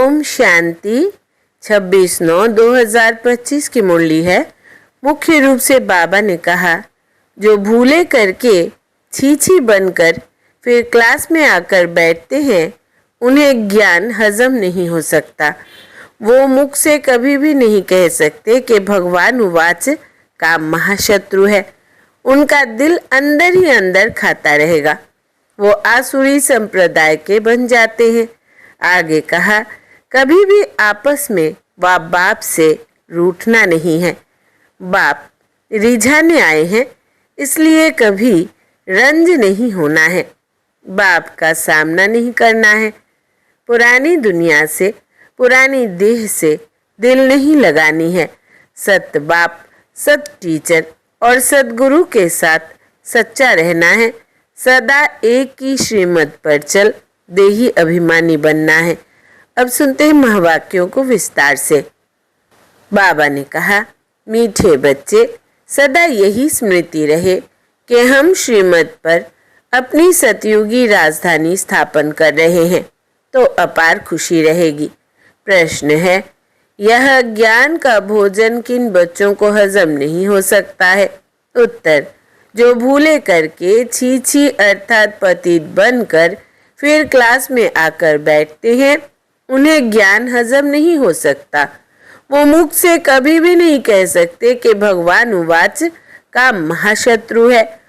ओम शांति। 26/9/2025 की मुरली है। मुख्य रूप से बाबा ने कहा, जो भूले करके छीछी बनकर फिर क्लास में आकर बैठते हैं, उन्हें ज्ञान हजम नहीं हो सकता। वो मुख से कभी भी नहीं कह सकते कि भगवान उवाच का महाशत्रु है। उनका दिल अंदर ही अंदर खाता रहेगा। वो आसुरी संप्रदाय के बन जाते हैं। आगे कहा, कभी भी आपस में व बाप से रूठना नहीं है। बाप रिझाने आए हैं, इसलिए कभी रंज नहीं होना है। बाप का सामना नहीं करना है। पुरानी दुनिया से, पुरानी देह से दिल नहीं लगानी है। सत बाप, सत टीचर और सतगुरु के साथ सच्चा रहना है। सदा एक ही श्रीमत पर चल देही अभिमानी बनना है। अब सुनते हैं महावाक्यों को विस्तार से। बाबा ने कहा, मीठे बच्चे, सदा यही स्मृति रहे कि हम श्रीमत पर अपनी सतयुगी राजधानी स्थापन कर रहे हैं, तो अपार खुशी रहेगी। प्रश्न है, यह ज्ञान का भोजन किन बच्चों को हजम नहीं हो सकता है? उत्तर, जो भूले करके छीछी अर्थात पतित बनकर फिर क्लास में आकर बैठते हैं, उन्हें ज्ञान हजम नहीं हो सकता। वो मुख से कभी भी नहीं कह सकते कि भगवान उवाच का महाशत्रु है।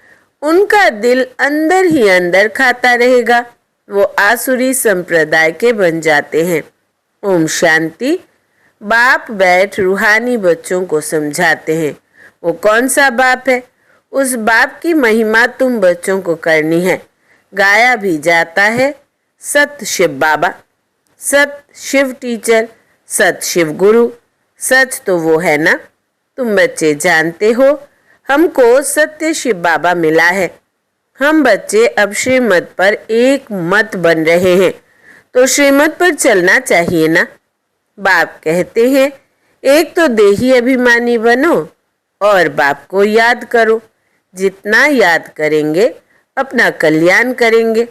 उनका दिल अंदर ही अंदर खाता रहेगा। वो आसुरी संप्रदाय के बन जाते हैं। ओम शांति। बाप बैठ रूहानी बच्चों को समझाते हैं। वो कौन सा बाप है? उस बाप की महिमा तुम बच्चों को करनी है। गाया भी जाता है, सत शिव बाबा, सत शिव टीचर, सत शिव गुरु। सच तो वो है ना। तुम बच्चे जानते हो, हमको सत्य शिव बाबा मिला है। हम बच्चे अब श्रीमत पर एक मत बन रहे हैं, तो श्रीमत पर चलना चाहिए ना। बाप कहते हैं, एक तो देही अभिमानी बनो और बाप को याद करो। जितना याद करेंगे अपना कल्याण करेंगे।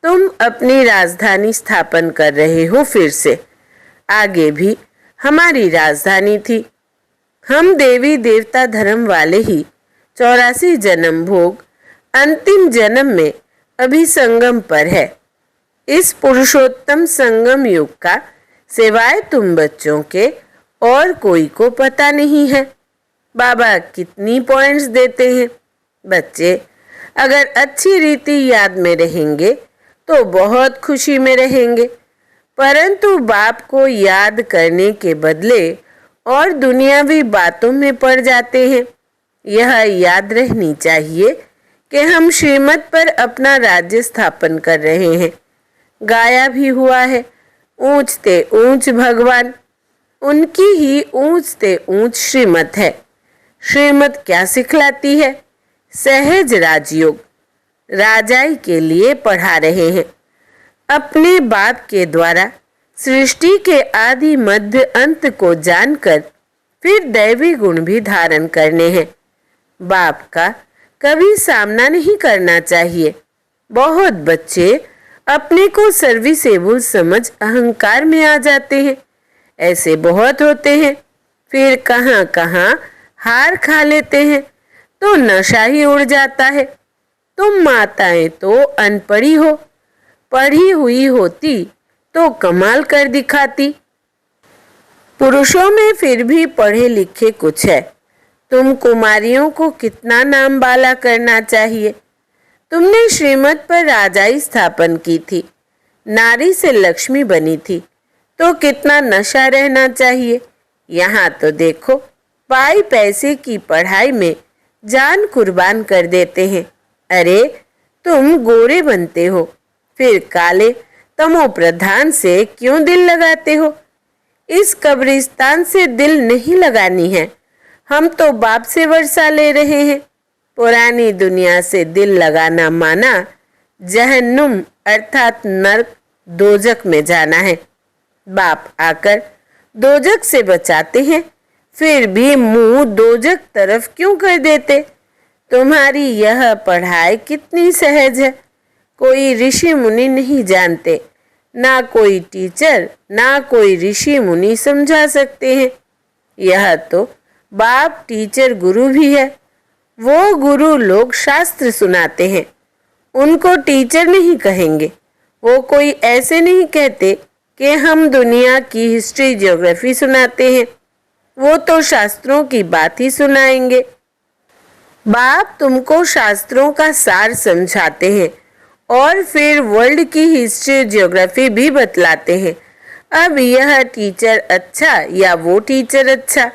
तुम अपनी राजधानी स्थापन कर रहे हो फिर से। आगे भी हमारी राजधानी थी। हम देवी देवता धर्म वाले ही 84 जन्म भोग अंतिम जन्म में अभी संगम पर है। इस पुरुषोत्तम संगम युग का सिवाय तुम बच्चों के और कोई को पता नहीं है। बाबा कितनी पॉइंट्स देते हैं। बच्चे अगर अच्छी रीति याद में रहेंगे तो बहुत खुशी में रहेंगे, परंतु बाप को याद करने के बदले और दुनियावी बातों में पड़ जाते हैं। यह याद रहनी चाहिए कि हम श्रीमत पर अपना राज्य स्थापन कर रहे हैं। गाया भी हुआ है, ऊंचते ऊंच भगवान, उनकी ही ऊंचते ऊंच श्रीमत है। श्रीमत क्या सिखलाती है? सहज राजयोग, राजाई के लिए पढ़ा रहे हैं। अपने बाप के द्वारा सृष्टि के आदि मध्य अंत को जानकर फिर दैवी गुण भी धारण करने हैं। बाप का कभी सामना नहीं करना चाहिए। बहुत बच्चे अपने को सर्विसेबल समझ अहंकार में आ जाते हैं। ऐसे बहुत होते हैं। फिर कहाँ कहाँ हार खा लेते हैं तो नशा ही उड़ जाता है। तुम माताएं तो अनपढ़ी हो, पढ़ी हुई होती तो कमाल कर दिखाती। पुरुषों में फिर भी पढ़े लिखे कुछ है। तुम कुमारियों को कितना नाम बाला करना चाहिए। तुमने श्रीमत पर राजाई स्थापन की थी, नारी से लक्ष्मी बनी थी, तो कितना नशा रहना चाहिए। यहाँ तो देखो, पाई पैसे की पढ़ाई में जान कुर्बान कर देते हैं। अरे तुम गोरे बनते हो, फिर काले तमो प्रधान से क्यों दिल लगाते हो? इस कब्रिस्तान से दिल नहीं लगानी है। हम तो बाप से वर्षा ले रहे हैं। पुरानी दुनिया से दिल लगाना माना जहन्नुम अर्थात नरक दोजक में जाना है। बाप आकर दोजक से बचाते हैं, फिर भी मुंह दोजक तरफ क्यों कर देते? तुम्हारी यह पढ़ाई कितनी सहज है। कोई ऋषि मुनि नहीं जानते, ना कोई टीचर ना कोई ऋषि मुनि समझा सकते हैं। यह तो बाप टीचर गुरु भी है। वो गुरु लोग शास्त्र सुनाते हैं, उनको टीचर नहीं कहेंगे। वो कोई ऐसे नहीं कहते कि हम दुनिया की हिस्ट्री ज्योग्राफी सुनाते हैं, वो तो शास्त्रों की बात ही सुनाएंगे। बाप तुमको शास्त्रों का सार समझाते हैं और फिर वर्ल्ड की हिस्ट्री ज्योग्राफी भी बतलाते हैं। अब यह टीचर अच्छा या वो टीचर अच्छा,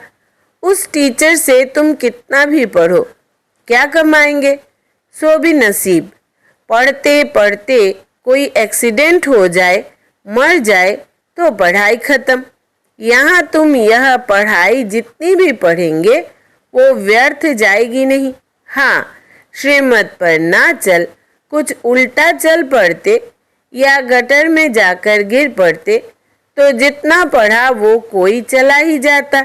उस टीचर से तुम कितना भी पढ़ो, क्या कमाएंगे? सो भी नसीब। पढ़ते पढ़ते कोई एक्सीडेंट हो जाए, मर जाए तो पढ़ाई खत्म। यहाँ तुम यह पढ़ाई जितनी भी पढ़ेंगे वो व्यर्थ जाएगी नहीं। हाँ, श्रीमत पर ना चल कुछ उल्टा चल पड़ते या गटर में जाकर गिर पड़ते तो जितना पढ़ा वो कोई चला ही जाता।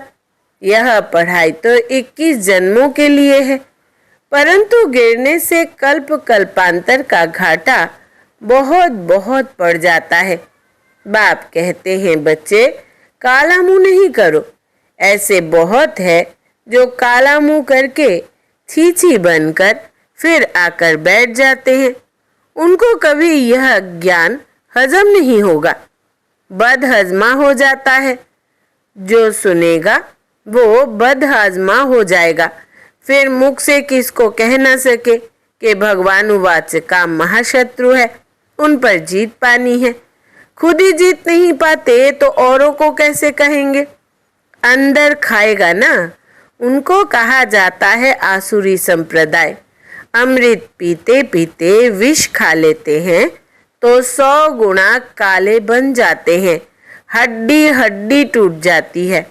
यह पढ़ाई तो 21 जन्मों के लिए है, परंतु गिरने से कल्प कल्पांतर का घाटा बहुत बहुत पड़ जाता है। बाप कहते हैं बच्चे काला मुंह नहीं करो। ऐसे बहुत है जो काला मुंह करके छीछी बनकर फिर आकर बैठ जाते हैं। उनको कभी यह ज्ञान हजम नहीं होगा, बदहजमा हो जाता है। जो सुनेगा वो बदहजमा हो जाएगा, फिर मुख से किसको कह ना सके कि भगवानुवाच का महाशत्रु है, उन पर जीत पानी है। खुद ही जीत नहीं पाते तो औरों को कैसे कहेंगे? अंदर खाएगा ना, उनको कहा जाता है आसुरी संप्रदाय। अमृत पीते पीते विष खा लेते हैं तो 100 गुना काले बन जाते हैं, हड्डी हड्डी टूट जाती है।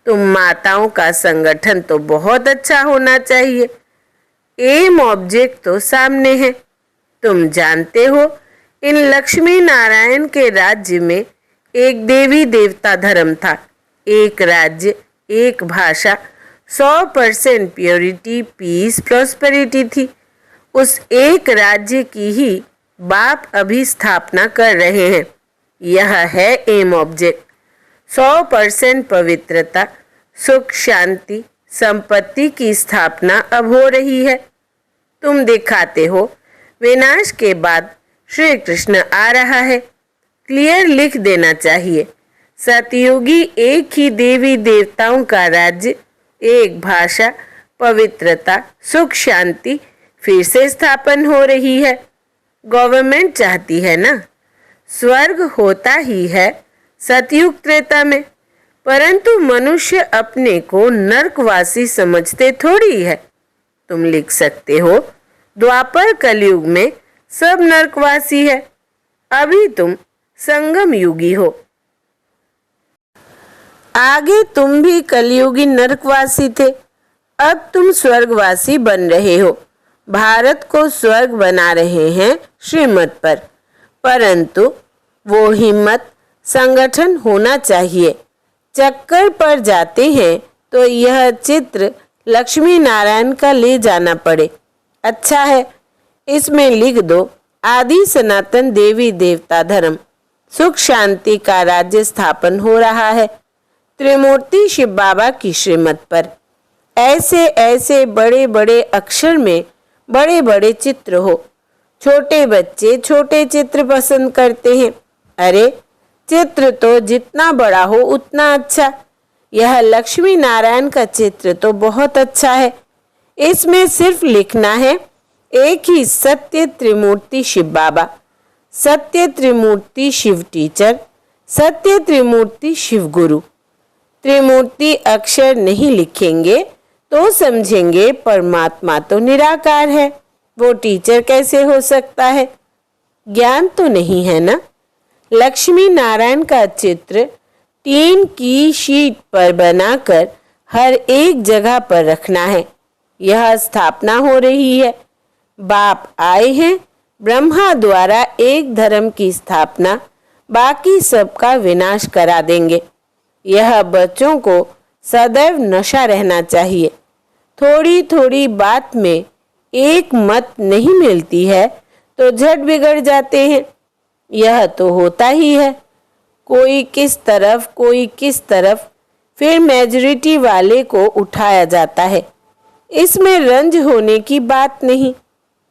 तुम माताओं का संगठन तो बहुत अच्छा होना चाहिए। एम ऑब्जेक्ट तो सामने है। तुम जानते हो इन लक्ष्मी नारायण के राज्य में एक देवी देवता धर्म था, एक राज्य, एक भाषा, 100% प्योरिटी, पीस, प्रॉस्पेरिटी थी। उस एक राज्य की ही बाप अभी स्थापना कर रहे हैं। यह है एम ऑब्जेक्ट। 100% पवित्रता, सुख, शांति, संपत्ति की स्थापना अब हो रही है। तुम दिखाते हो विनाश के बाद श्री कृष्ण आ रहा है। क्लियर लिख देना चाहिए। सतयुगी एक ही देवी देवताओं का राज्य, एक भाषा, पवित्रता, सुख, शांति फिर से स्थापन हो रही है। गवर्नमेंट चाहती है ना। स्वर्ग होता ही है सतयुग त्रेता में, परंतु मनुष्य अपने को नरकवासी समझते थोड़ी है। तुम लिख सकते हो द्वापर कलयुग में सब नरकवासी है, अभी तुम संगम युगी हो। आगे तुम भी कलयुगी नरकवासी थे, अब तुम स्वर्गवासी बन रहे हो। भारत को स्वर्ग बना रहे हैं श्रीमत पर, परंतु वो हिम्मत, संगठन होना चाहिए। चक्कर पर जाते हैं तो यह चित्र लक्ष्मी नारायण का ले जाना पड़े। अच्छा है, इसमें लिख दो आदि सनातन देवी देवता धर्म, सुख शांति का राज्य स्थापन हो रहा है त्रिमूर्ति शिव बाबा की श्रीमत पर। ऐसे ऐसे बड़े बड़े अक्षर में बड़े बड़े चित्र हो। छोटे बच्चे छोटे चित्र पसंद करते हैं। अरे चित्र तो जितना बड़ा हो उतना अच्छा। यह लक्ष्मी नारायण का चित्र तो बहुत अच्छा है। इसमें सिर्फ लिखना है एक ही सत्य त्रिमूर्ति शिव बाबा, सत्य त्रिमूर्ति शिव टीचर, सत्य त्रिमूर्ति शिव गुरु। त्रिमूर्ति अक्षर नहीं लिखेंगे तो समझेंगे परमात्मा तो निराकार है, वो टीचर कैसे हो सकता है? ज्ञान तो नहीं है ना। लक्ष्मी नारायण का चित्र टीन की शीट पर बनाकर हर एक जगह पर रखना है। यह स्थापना हो रही है। बाप आए हैं ब्रह्मा द्वारा एक धर्म की स्थापना, बाकी सबका विनाश करा देंगे। यह बच्चों को सदैव नशा रहना चाहिए। थोड़ी थोड़ी बात में एक मत नहीं मिलती है तो झट बिगड़ जाते हैं। यह तो होता ही है, कोई किस तरफ, फिर मेजॉरिटी वाले को उठाया जाता है। इसमें रंज होने की बात नहीं।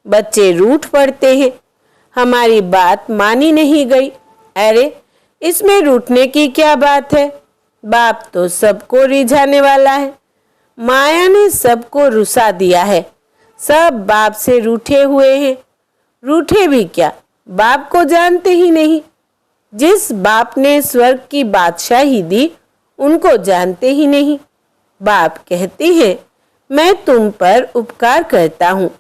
बच्चे रूठ पड़ते हैं, हमारी बात मानी नहीं गई। अरे इसमें रूठने की क्या बात है, बाप तो सबको रिझाने वाला है। माया ने सबको रुसा दिया है, सब बाप से रूठे हुए हैं। रूठे भी क्या, बाप को जानते ही नहीं। जिस बाप ने स्वर्ग की बादशाही दी उनको जानते ही नहीं। बाप कहते हैं मैं तुम पर उपकार करता हूँ,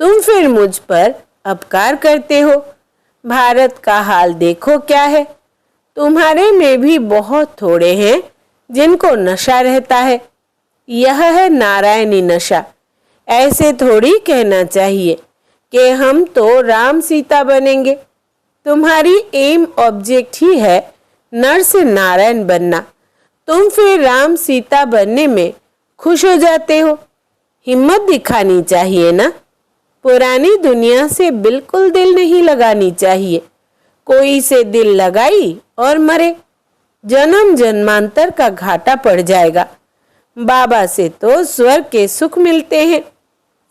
तुम फिर मुझ पर अपकार करते हो। भारत का हाल देखो क्या है, तुम्हारे में भी बहुत थोड़े हैं जिनको नशा रहता है। यह है नारायणी नशा। ऐसे थोड़ी कहना चाहिए कि हम तो राम सीता बनेंगे। तुम्हारी एम ऑब्जेक्ट ही है नर से नारायण बनना, तुम फिर राम सीता बनने में खुश हो जाते हो। हिम्मत दिखानी चाहिए ना। पुरानी दुनिया से बिल्कुल दिल नहीं लगानी चाहिए। कोई से दिल लगाई और मरे, जन्म जन्मांतर का घाटा पड़ जाएगा। बाबा से तो स्वर्ग के सुख मिलते हैं,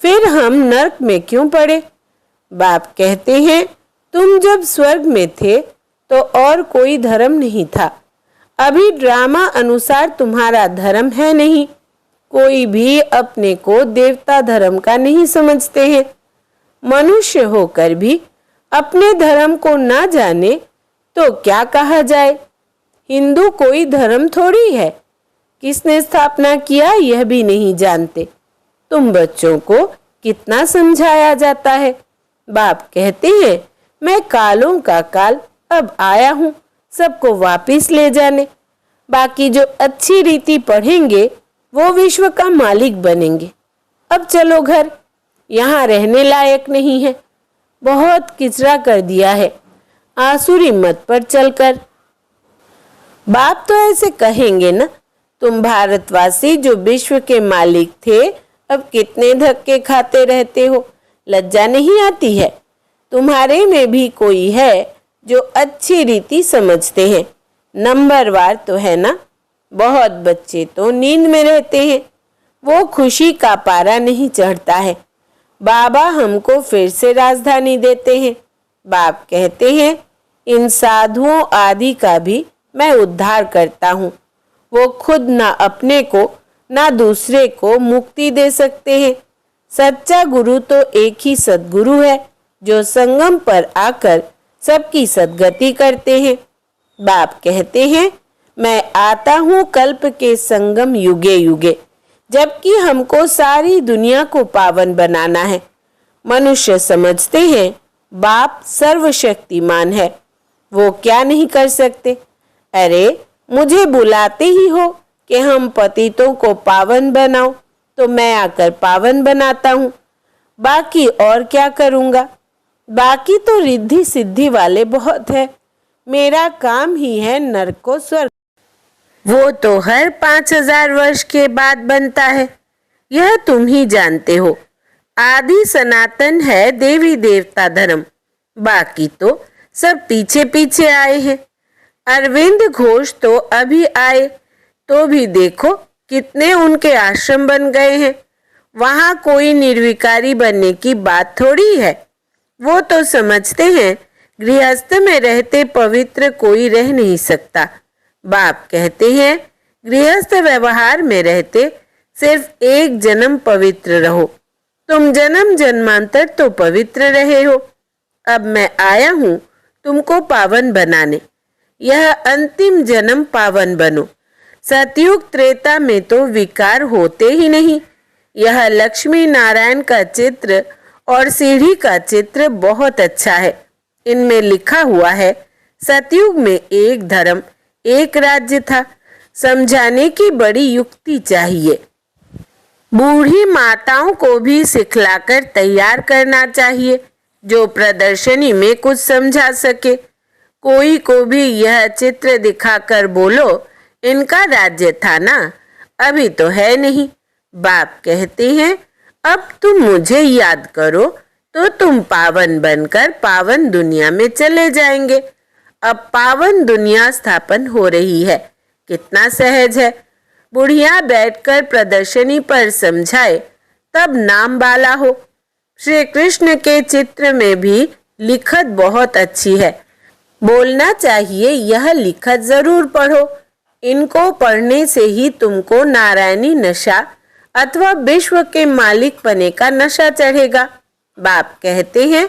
फिर हम नरक में क्यों पड़े। बाप कहते हैं तुम जब स्वर्ग में थे तो और कोई धर्म नहीं था। अभी ड्रामा अनुसार तुम्हारा धर्म है नहीं। कोई भी अपने को देवता धर्म का नहीं समझते हैं। मनुष्य होकर भी अपने धर्म को ना जाने तो क्या कहा जाए। हिंदू कोई धर्म थोड़ी है, किसने स्थापना किया यह भी नहीं जानते। तुम बच्चों को कितना समझाया जाता है। बाप कहते हैं मैं कालों का काल अब आया हूँ सबको वापिस ले जाने। बाकी जो अच्छी रीति पढ़ेंगे वो विश्व का मालिक बनेंगे। अब चलो घर, यहाँ रहने लायक नहीं है, बहुत किचरा कर दिया है आसुरी मत पर चलकर। बाप तो ऐसे कहेंगे ना, तुम भारतवासी जो विश्व के मालिक थे अब कितने धक्के खाते रहते हो, लज्जा नहीं आती है। तुम्हारे में भी कोई है जो अच्छी रीति समझते हैं, नंबरवार तो है ना। बहुत बच्चे तो नींद में रहते हैं, वो खुशी का पारा नहीं चढ़ता है। बाबा हमको फिर से राजधानी देते हैं। बाप कहते हैं इन साधुओं आदि का भी मैं उद्धार करता हूँ। वो खुद ना अपने को ना दूसरे को मुक्ति दे सकते हैं। सच्चा गुरु तो एक ही सद्गुरु है जो संगम पर आकर सबकी सद्गति करते हैं। बाप कहते हैं मैं आता हूँ कल्प के संगम युगे युगे, जबकि हमको सारी दुनिया को पावन बनाना है। मनुष्य समझते हैं बाप सर्वशक्तिमान है, वो क्या नहीं कर सकते। अरे मुझे बुलाते ही हो कि हम पतितों को पावन बनाओ तो मैं आकर पावन बनाता हूँ। बाकी और क्या करूँगा। बाकी तो रिद्धि सिद्धि वाले बहुत है, मेरा काम ही है नरक को स्वर्ग। वो तो हर 5000 वर्ष के बाद बनता है, यह तुम ही जानते हो। आदि सनातन है देवी देवता धर्म, बाकी तो सब पीछे पीछे आए हैं। अरविंद घोष तो अभी आए तो भी देखो कितने उनके आश्रम बन गए हैं। वहाँ कोई निर्विकारी बनने की बात थोड़ी है। वो तो समझते हैं गृहस्थ में रहते पवित्र कोई रह नहीं सकता। बाप कहते हैं गृहस्थ व्यवहार में रहते सिर्फ एक जन्म पवित्र रहो। तुम जन्म जन्मांतर तो पवित्र रहे हो। अब मैं आया हूँ तुमको पावन बनाने। यह अंतिम जन्म पावन बनो। सतयुग त्रेता में तो विकार होते ही नहीं। यह लक्ष्मी नारायण का चित्र और सीढ़ी का चित्र बहुत अच्छा है। इनमें लिखा हुआ है सतयुग में एक धर्म एक राज्य था। समझाने की बड़ी युक्ति चाहिए। बूढ़ी माताओं को भी सिखलाकर तैयार करना चाहिए जो प्रदर्शनी में कुछ समझा सके। कोई को भी यह चित्र दिखाकर बोलो इनका राज्य था ना, अभी तो है नहीं। बाप कहते हैं अब तुम मुझे याद करो तो तुम पावन बनकर पावन दुनिया में चले जाएंगे। अब पावन दुनिया स्थापन हो रही है। कितना सहज है। बुढ़िया बैठकर प्रदर्शनी पर समझाए तब नाम बाला हो। श्री कृष्ण के चित्र में भी लिखत बहुत अच्छी है। बोलना चाहिए यह लिखत जरूर पढ़ो। इनको पढ़ने से ही तुमको नारायणी नशा अथवा विश्व के मालिक बने का नशा चढ़ेगा। बाप कहते हैं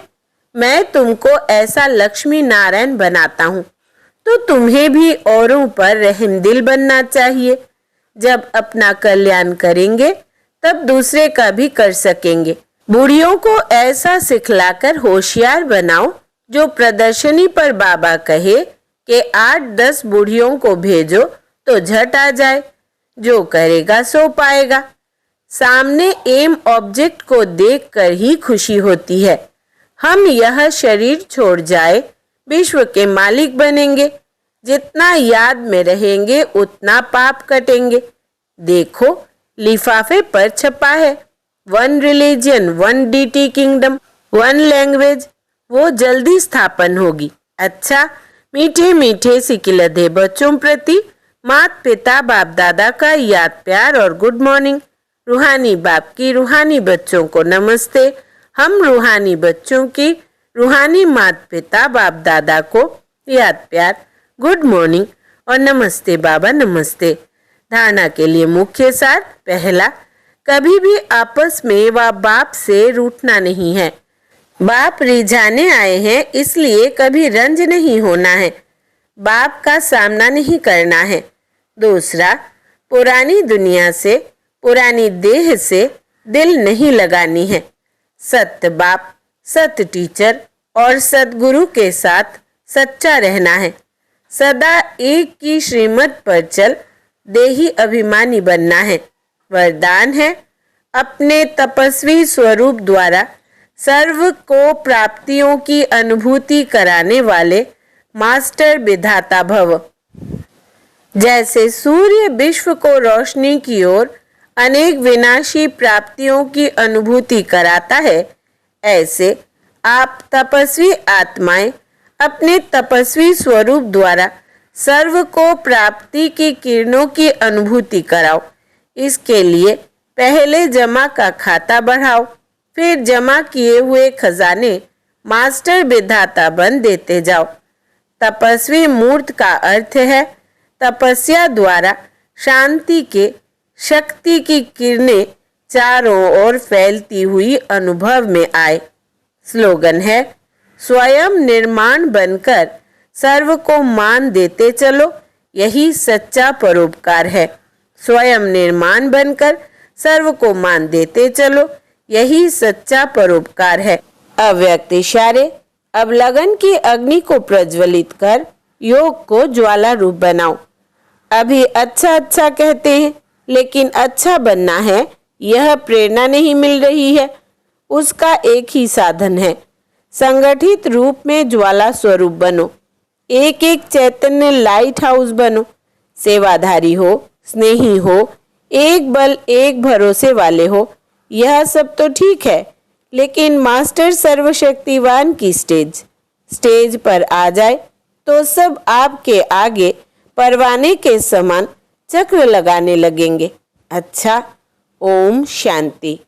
मैं तुमको ऐसा लक्ष्मी नारायण बनाता हूँ, तो तुम्हें भी औरों पर रहमदिल बनना चाहिए। जब अपना कल्याण करेंगे तब दूसरे का भी कर सकेंगे। बूढ़ियों को ऐसा सिखलाकर होशियार बनाओ जो प्रदर्शनी पर बाबा कहे कि 8-10 बूढ़ियों को भेजो तो झट आ जाए। जो करेगा सो पाएगा। सामने एम ऑब्जेक्ट को देखकर ही खुशी होती है। हम यह शरीर छोड़ जाए विश्व के मालिक बनेंगे। जितना याद में रहेंगे उतना पाप कटेंगे। देखो लिफाफे पर छपा है 1 रिलीजन 1 डीटी किंगडम 1 लैंग्वेज। वो जल्दी स्थापन होगी। अच्छा, मीठे मीठे सिकिलधे बच्चों प्रति माता पिता बाप दादा का याद प्यार और गुड मॉर्निंग। रूहानी बाप की रूहानी बच्चों को नमस्ते। हम रूहानी बच्चों की रूहानी माता पिता बाप दादा को याद प्यार गुड मॉर्निंग और नमस्ते बाबा नमस्ते। धारणा के लिए मुख्य सार। पहला, कभी भी आपस में व बाप से रूठना नहीं है। बाप रिझाने आए हैं, इसलिए कभी रंज नहीं होना है। बाप का सामना नहीं करना है। दूसरा, पुरानी दुनिया से पुरानी देह से दिल नहीं लगानी है। सत्य बाप, सत्य टीचर और सतगुरु के साथ सच्चा रहना है। सदा एक की श्रीमत पर चल देही अभिमानी बनना है। वरदान है अपने तपस्वी स्वरूप द्वारा सर्व को प्राप्तियों की अनुभूति कराने वाले मास्टर विधाता भव। जैसे सूर्य विश्व को रोशनी की ओर अनेक विनाशी प्राप्तियों की अनुभूति कराता है, ऐसे आप तपस्वी आत्माएं अपने तपस्वी स्वरूप द्वारा सर्व को प्राप्ति की किरणों की अनुभूति कराओ। इसके लिए पहले जमा का खाता बढ़ाओ, फिर जमा किए हुए खजाने मास्टर विधाता बन देते जाओ। तपस्वी मूर्त का अर्थ है तपस्या द्वारा शांति के शक्ति की किरणें चारों ओर फैलती हुई अनुभव में आए। स्लोगन है स्वयं निर्माण बनकर सर्व को मान देते चलो, यही सच्चा परोपकार है। स्वयं निर्माण बनकर सर्व को मान देते चलो, यही सच्चा परोपकार है। अव्यक्त इशारे। अब लगन की अग्नि को प्रज्वलित कर योग को ज्वाला रूप बनाओ। अभी अच्छा अच्छा कहते हैं, लेकिन अच्छा बनना है यह प्रेरणा नहीं मिल रही है। उसका एक ही साधन है, संगठित रूप में ज्वाला स्वरूप बनो। एक एक चैतन्य लाइट हाउस बनो। सेवाधारी हो, स्नेही हो, एक बल एक भरोसे वाले हो। यह सब तो ठीक है, लेकिन मास्टर सर्वशक्तिवान की स्टेज पर आ जाए तो सब आपके आगे परवाने के समान चक्र लगाने लगेंगे। अच्छा, ओम शांति।